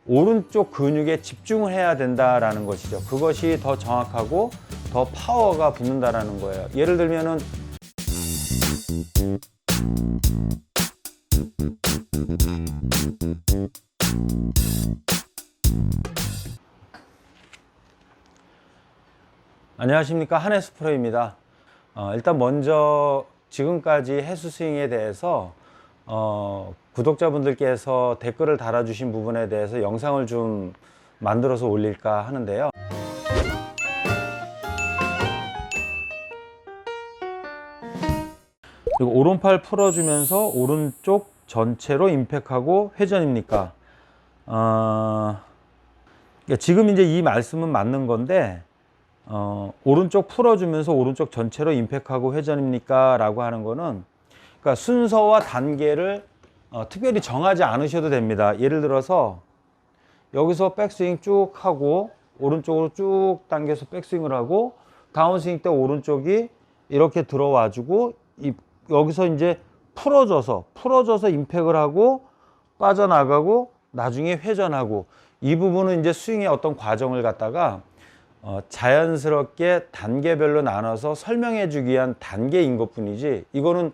오른쪽 근육에 집중을 해야 된다라는 것이죠. 그것이 더 정확하고 더 파워가 붙는다라는 거예요. 예를 들면은 안녕하십니까, 한혜수 프로입니다. 일단 먼저 지금까지 해수 스윙에 대해서 구독자분들께서 댓글을 달아주신 부분에 대해서 영상을 좀 만들어서 올릴까 하는데요. 그리고 오른팔 풀어주면서 오른쪽 전체로 임팩하고 회전입니까? 지금 이제 이 말씀은 맞는 건데, 오른쪽 풀어주면서 오른쪽 전체로 임팩하고 회전입니까? 라고 하는 거는, 그러니까 순서와 단계를 특별히 정하지 않으셔도 됩니다. 예를 들어서 여기서 백스윙 쭉 하고 오른쪽으로 쭉 당겨서 백스윙을 하고 다운스윙 때 오른쪽이 이렇게 들어와 주고 여기서 이제 풀어줘서 임팩을 하고 빠져나가고 나중에 회전하고, 이 부분은 이제 스윙의 어떤 과정을 갖다가 자연스럽게 단계별로 나눠서 설명해 주기 위한 단계인 것 뿐이지, 이거는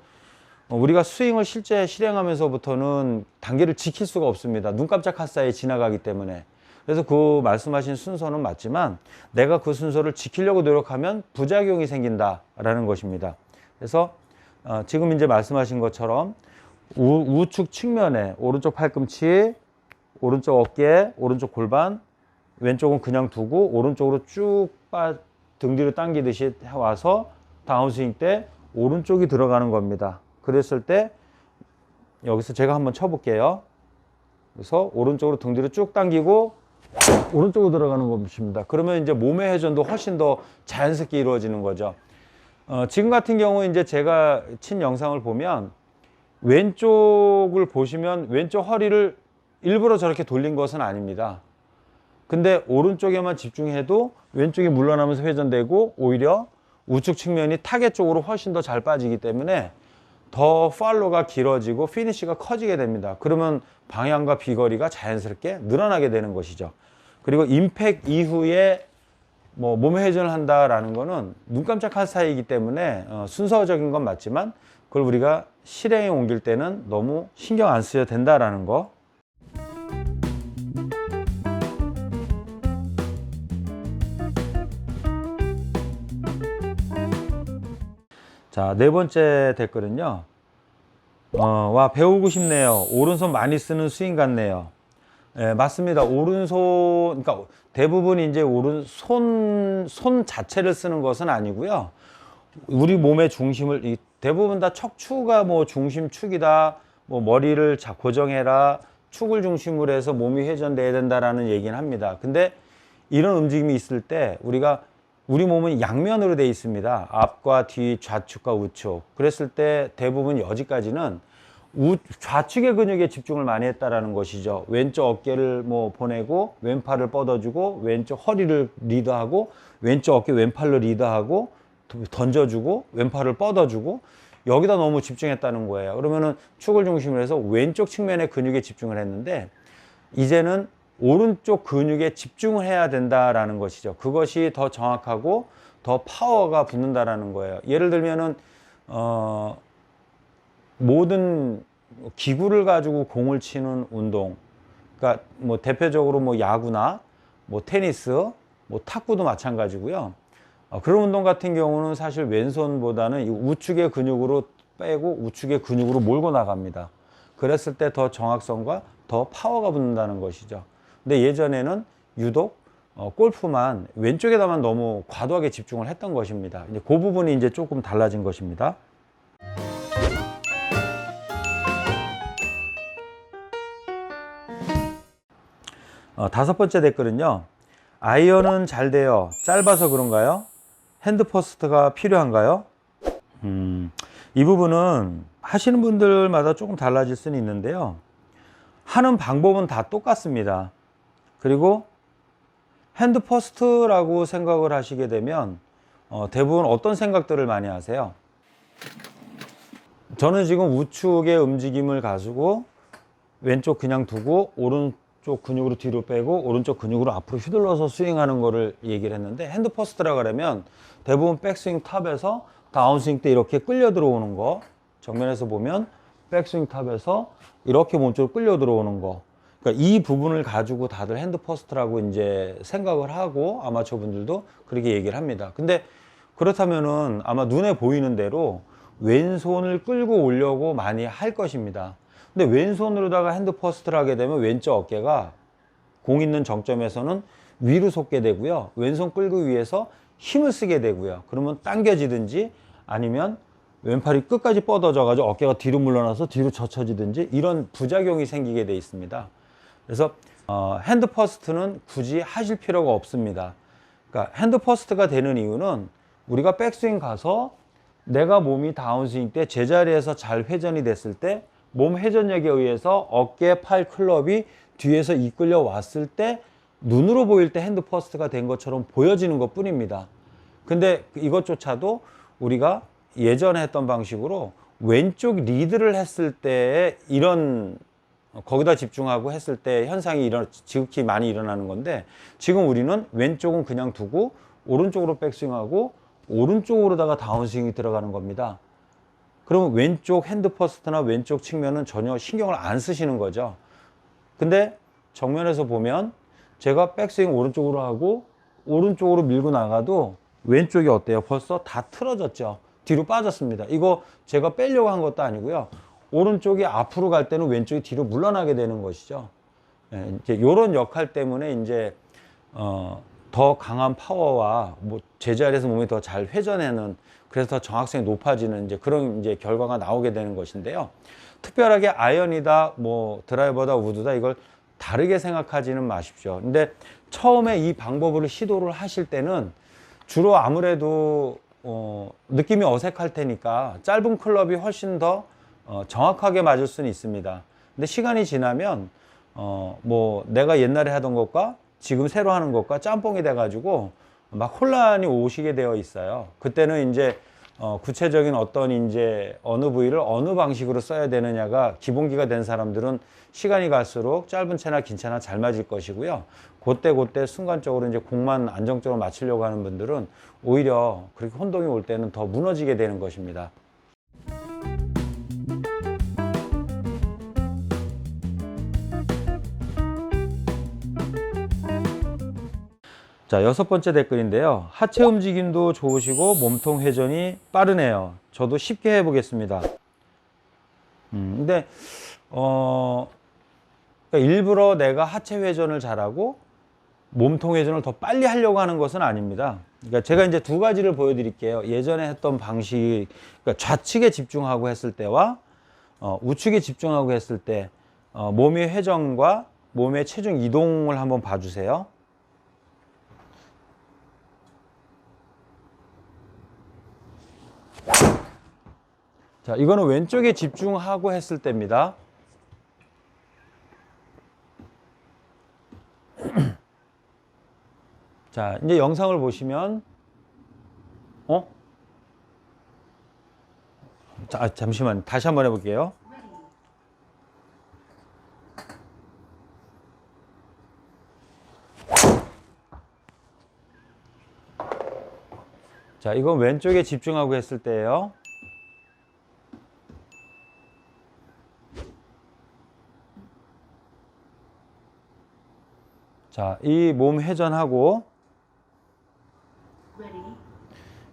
우리가 스윙을 실제 실행하면서부터는 단계를 지킬 수가 없습니다. 눈 깜짝할 사이에 지나가기 때문에. 그래서 그 말씀하신 순서는 맞지만 내가 그 순서를 지키려고 노력하면 부작용이 생긴다라는 것입니다. 그래서 지금 이제 말씀하신 것처럼 우측 측면에 오른쪽 팔꿈치, 오른쪽 어깨, 오른쪽 골반, 왼쪽은 그냥 두고 오른쪽으로 쭉 등 뒤로 당기듯이 와서 다운스윙 때 오른쪽이 들어가는 겁니다. 그랬을 때 여기서 제가 한번 쳐볼게요. 그래서 오른쪽으로 등 뒤로 쭉 당기고 오른쪽으로 들어가는 것입니다. 그러면 이제 몸의 회전도 훨씬 더 자연스럽게 이루어지는 거죠. 지금 같은 경우 이제 제가 친 영상을 보면 왼쪽을 보시면 왼쪽 허리를 일부러 저렇게 돌린 것은 아닙니다. 근데 오른쪽에만 집중해도 왼쪽이 물러나면서 회전되고 오히려 우측 측면이 타겟 쪽으로 훨씬 더 잘 빠지기 때문에 더 팔로가 길어지고 피니쉬가 커지게 됩니다. 그러면 방향과 비거리가 자연스럽게 늘어나게 되는 것이죠. 그리고 임팩 이후에 뭐 몸의 회전을 한다라는 거는 눈 깜짝할 사이이기 때문에 순서적인 건 맞지만 그걸 우리가 실행에 옮길 때는 너무 신경 안 쓰셔도 된다라는 거. 자, 네 번째 댓글은요. 와, 배우고 싶네요. 오른손 많이 쓰는 스윙 같네요. 예, 맞습니다. 오른손, 그러니까 대부분 이제 손 자체를 쓰는 것은 아니고요. 우리 몸의 중심을, 대부분 다 척추가 뭐 중심축이다, 뭐 머리를 고정해라, 축을 중심으로 해서 몸이 회전돼야 된다라는 얘기는 합니다. 근데 이런 움직임이 있을 때 우리 몸은 양면으로 되어 있습니다. 앞과 뒤, 좌측과 우측. 그랬을 때 대부분 여지까지는 좌측의 근육에 집중을 많이 했다라는 것이죠. 왼쪽 어깨를 뭐 보내고 왼팔을 뻗어주고 왼쪽 허리를 리드하고 왼쪽 어깨 왼팔로 리드하고 던져주고 왼팔을 뻗어주고, 여기다 너무 집중했다는 거예요. 그러면은 축을 중심으로 해서 왼쪽 측면의 근육에 집중을 했는데 이제는 오른쪽 근육에 집중을 해야 된다라는 것이죠. 그것이 더 정확하고 더 파워가 붙는다라는 거예요. 예를 들면은 모든 기구를 가지고 공을 치는 운동, 그러니까 뭐 대표적으로 뭐 야구나 뭐 테니스, 뭐 탁구도 마찬가지고요. 그런 운동 같은 경우는 사실 왼손보다는 우측의 근육으로 빼고 우측의 근육으로 몰고 나갑니다. 그랬을 때 더 정확성과 더 파워가 붙는다는 것이죠. 근데 예전에는 유독 골프만 왼쪽에다만 너무 과도하게 집중을 했던 것입니다. 이제 그 부분이 이제 조금 달라진 것입니다. 다섯 번째 댓글은요. 아이언은 잘 돼요. 짧아서 그런가요? 핸드 퍼스트가 필요한가요? 이 부분은 하시는 분들마다 조금 달라질 수는 있는데요. 하는 방법은 다 똑같습니다. 그리고 핸드 퍼스트라고 생각을 하시게 되면 대부분 어떤 생각들을 많이 하세요? 저는 지금 우측의 움직임을 가지고 왼쪽 그냥 두고 쪽 근육으로 뒤로 빼고 오른쪽 근육으로 앞으로 휘둘러서 스윙하는 거를 얘기를 했는데, 핸드 퍼스트라 그러면 대부분 백스윙 탑에서 다운스윙 때 이렇게 끌려 들어오는 거, 정면에서 보면 백스윙 탑에서 이렇게 몸쪽으로 끌려 들어오는 거, 그러니까 이 부분을 가지고 다들 핸드 퍼스트라고 이제 생각을 하고 아마추어 분들도 그렇게 얘기를 합니다. 근데 그렇다면은 아마 눈에 보이는 대로 왼손을 끌고 오려고 많이 할 것입니다. 근데 왼손으로다가 핸드 퍼스트를 하게 되면 왼쪽 어깨가 공 있는 정점에서는 위로 솟게 되고요. 왼손 끌기 위해서 힘을 쓰게 되고요. 그러면 당겨지든지 아니면 왼팔이 끝까지 뻗어져 가지고 어깨가 뒤로 물러나서 뒤로 젖혀지든지 이런 부작용이 생기게 돼 있습니다. 그래서 핸드 퍼스트는 굳이 하실 필요가 없습니다. 그러니까 핸드 퍼스트가 되는 이유는 우리가 백스윙 가서 내가 몸이 다운스윙 때 제자리에서 잘 회전이 됐을 때 몸 회전력에 의해서 어깨, 팔, 클럽이 뒤에서 이끌려 왔을 때 눈으로 보일 때 핸드 퍼스트가 된 것처럼 보여지는 것 뿐입니다. 근데 이것조차도 우리가 예전에 했던 방식으로 왼쪽 리드를 했을 때 이런 거기다 집중하고 했을 때 현상이 지극히 많이 일어나는 건데, 지금 우리는 왼쪽은 그냥 두고 오른쪽으로 백스윙하고 오른쪽으로다가 다운스윙이 들어가는 겁니다. 그러면 왼쪽 핸드 퍼스트나 왼쪽 측면은 전혀 신경을 안 쓰시는 거죠. 근데 정면에서 보면 제가 백스윙 오른쪽으로 하고 오른쪽으로 밀고 나가도 왼쪽이 어때요? 벌써 다 틀어졌죠. 뒤로 빠졌습니다. 이거 제가 빼려고 한 것도 아니고요. 오른쪽이 앞으로 갈 때는 왼쪽이 뒤로 물러나게 되는 것이죠. 예, 이제 이런 역할 때문에 이제 더 강한 파워와 뭐 제자리에서 몸이 더 잘 회전하는, 그래서 더 정확성이 높아지는 이제 그런 이제 결과가 나오게 되는 것인데요. 특별하게 아이언이다, 뭐 드라이버다, 우드다 이걸 다르게 생각하지는 마십시오. 근데 처음에 이 방법을 시도를 하실 때는 주로 아무래도 느낌이 어색할 테니까 짧은 클럽이 훨씬 더 정확하게 맞을 수는 있습니다. 근데 시간이 지나면 뭐 내가 옛날에 하던 것과 지금 새로 하는 것과 짬뽕이 돼 가지고 막 혼란이 오시게 되어 있어요. 그때는 이제 구체적인 어떤 이제 어느 부위를 어느 방식으로 써야 되느냐가 기본기가 된 사람들은 시간이 갈수록 짧은 채나 긴 채나 잘 맞을 것이고요. 그때 순간적으로 이제 공만 안정적으로 맞추려고 하는 분들은 오히려 그렇게 혼동이 올 때는 더 무너지게 되는 것입니다. 자, 6번째 댓글인데요. 하체 움직임도 좋으시고 몸통 회전이 빠르네요. 저도 쉽게 해보겠습니다. 근데 그러니까 일부러 내가 하체 회전을 잘하고 몸통 회전을 더 빨리 하려고 하는 것은 아닙니다. 그러니까 제가 이제 두 가지를 보여드릴게요. 예전에 했던 방식, 그러니까 좌측에 집중하고 했을 때와 우측에 집중하고 했을 때 몸의 회전과 몸의 체중 이동을 한번 봐주세요. 자, 이거는 왼쪽에 집중하고 했을 때입니다. 자, 이제 영상을 보시면 자, 잠시만 다시 한번 해볼게요. 자, 이건 왼쪽에 집중하고 했을 때예요. 자, 이 몸 회전하고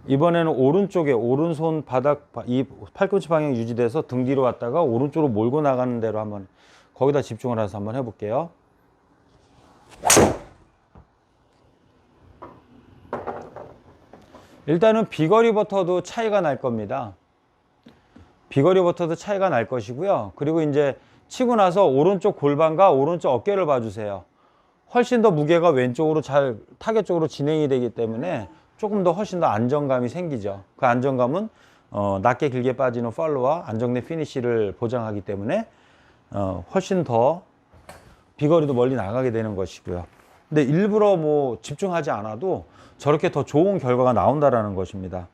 이번에는 오른쪽에 오른손 바닥 이 팔꿈치 방향 유지돼서 등 뒤로 왔다가 오른쪽으로 몰고 나가는 대로 한번 거기다 집중을 해서 한번 해볼게요. 일단은 비거리부터도 차이가 날 겁니다. 비거리부터도 차이가 날 것이고요. 그리고 이제 치고 나서 오른쪽 골반과 오른쪽 어깨를 봐주세요. 훨씬 더 무게가 왼쪽으로 잘 타겟 쪽으로 진행이 되기 때문에 조금 더 훨씬 더 안정감이 생기죠. 그 안정감은 낮게 길게 빠지는 팔로우와 안정된 피니쉬를 보장하기 때문에 훨씬 더 비거리도 멀리 나가게 되는 것이고요. 근데 일부러 뭐 집중하지 않아도 저렇게 더 좋은 결과가 나온다라는 것입니다.